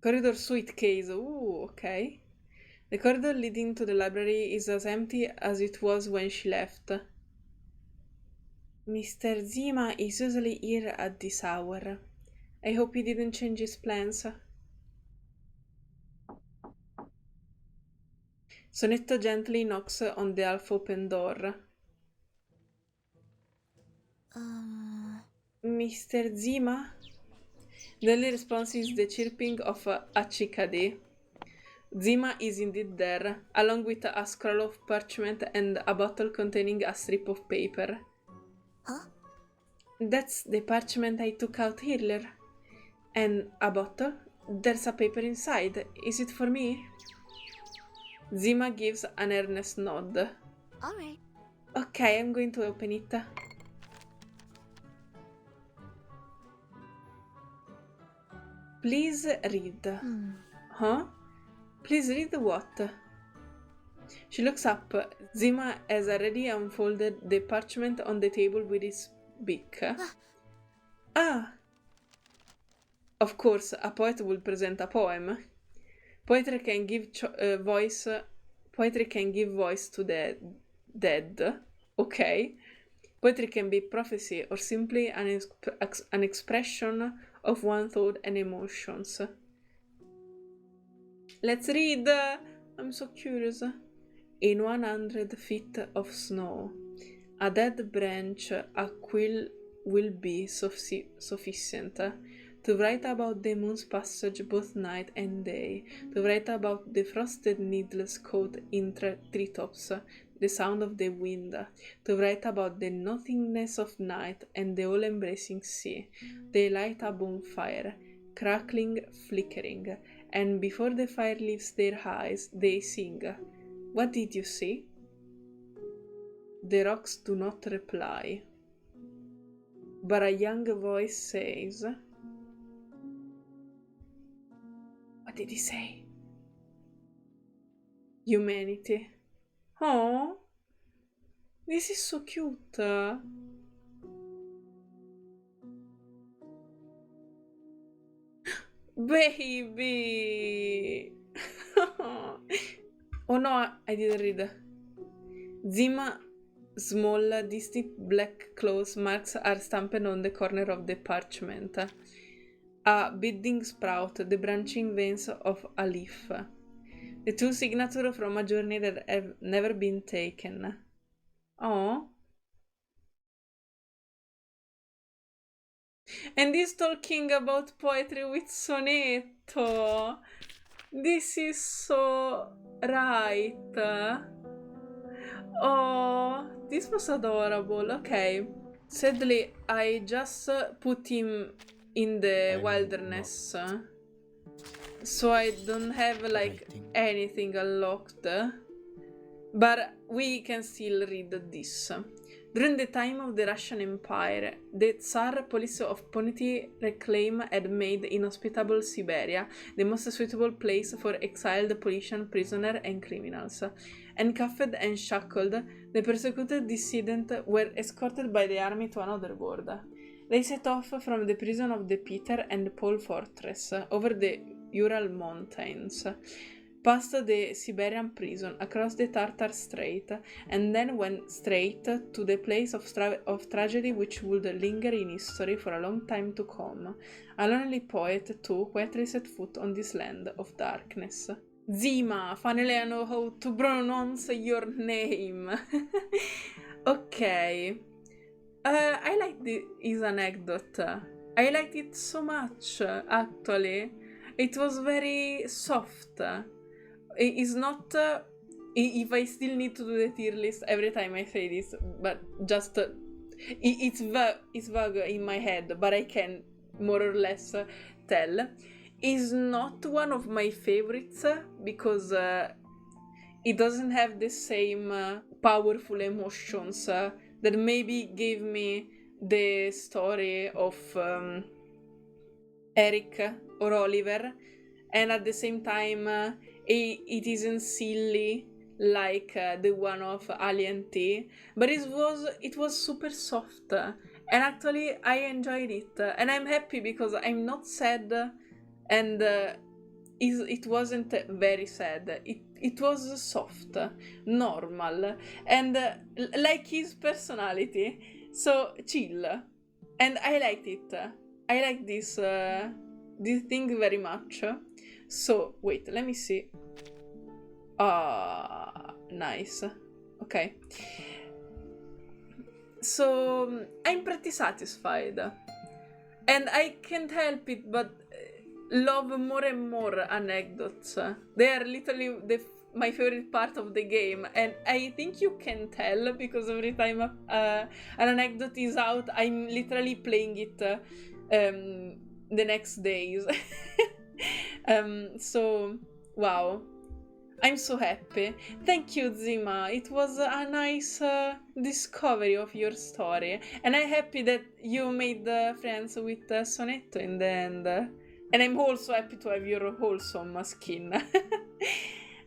Corridor suitcase. Ooh, okay. The corridor leading to the library is as empty as it was when she left. Mr. Zima is usually here at this hour. I hope he didn't change his plans. Sonetto gently knocks on the half-open door. Mr. Zima? The only response is the chirping of a chickadee. Zima is indeed there, along with a scroll of parchment and a bottle containing a strip of paper. Huh? That's the parchment I took out earlier. And a bottle? There's a paper inside. Is it for me? Zima gives an earnest nod. Alright. Okay, I'm going to open it. Please read. Huh? Please read what? She looks up. Zima has already unfolded the parchment on the table with his beak. Ah! Of course, a poet will present a poem. Poetry can give voice to the dead. Okay. Poetry can be prophecy or simply an expression of one thought and emotions. Let's read. I'm so curious. In 100 feet of snow, a dead branch, a quill will be sufficient to write about the moon's passage both night and day, to write about the frosted needles caught in treetops, the sound of the wind, to write about the nothingness of night and the all-embracing sea. They light a bonfire, crackling, flickering, and before the fire leaves their eyes, they sing. What did you see? The rocks do not reply, but a young voice says... What did he say? Humanity. Oh, this is so cute. Baby! Oh no, I didn't read. Zima, small, distinct black claws marks are stamped on the corner of the parchment. A budding sprout, the branching veins of a leaf. The two signatures from a journey that have never been taken. Oh. And he's talking about poetry with Sonetto. This is so right. Oh, this was adorable. Okay. Sadly, I just put him in the wilderness. So I don't have like anything unlocked. But we can still read this. During the time of the Russian Empire, the Tsar policy of punity reclaim had made inhospitable Siberia the most suitable place for exiled Polynesian prisoners and criminals. Handcuffed and shackled, the persecuted dissidents were escorted by the army to another world. They set off from the prison of the Peter and Paul Fortress over the Ural Mountains, past the Siberian prison, across the Tartar Strait, and then went straight to the place of tragedy which would linger in history for a long time to come. A lonely poet, too, quietly set foot on this land of darkness. Zima, finally I know how to pronounce your name. Okay. I like his anecdote. I liked it so much, actually. It was very soft. It's not... if I still need to do the tier list every time I say this, but just... it's vague in my head, but I can more or less tell. It's not one of my favorites because it doesn't have the same powerful emotions that maybe gave me the story of Eric or Oliver, and at the same time it isn't silly like the one of Alien T, but it was super soft, and actually I enjoyed it, and I'm happy because I'm not sad, and it wasn't very sad. It was soft, normal, and like his personality, so chill, and I liked it. I like this thing very much. So wait, let me see. Ah, nice. Okay. So I'm pretty satisfied, and I can't help it but love more and more anecdotes. They are literally my favorite part of the game, and I think you can tell because every time an anecdote is out, I'm literally playing it the next days. So wow, I'm so happy. Thank you, Zima. It was a nice discovery of your story, and I'm happy that you made friends with Sonetto in the end. And I'm also happy to have your wholesome skin.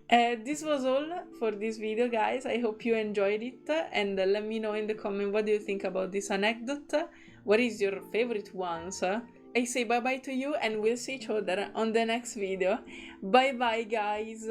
This was all for this video, guys. I hope you enjoyed it, and let me know in the comment what do you think about this anecdote. What is your favorite ones? I say bye bye to you, and we'll see each other on the next video. Bye bye, guys.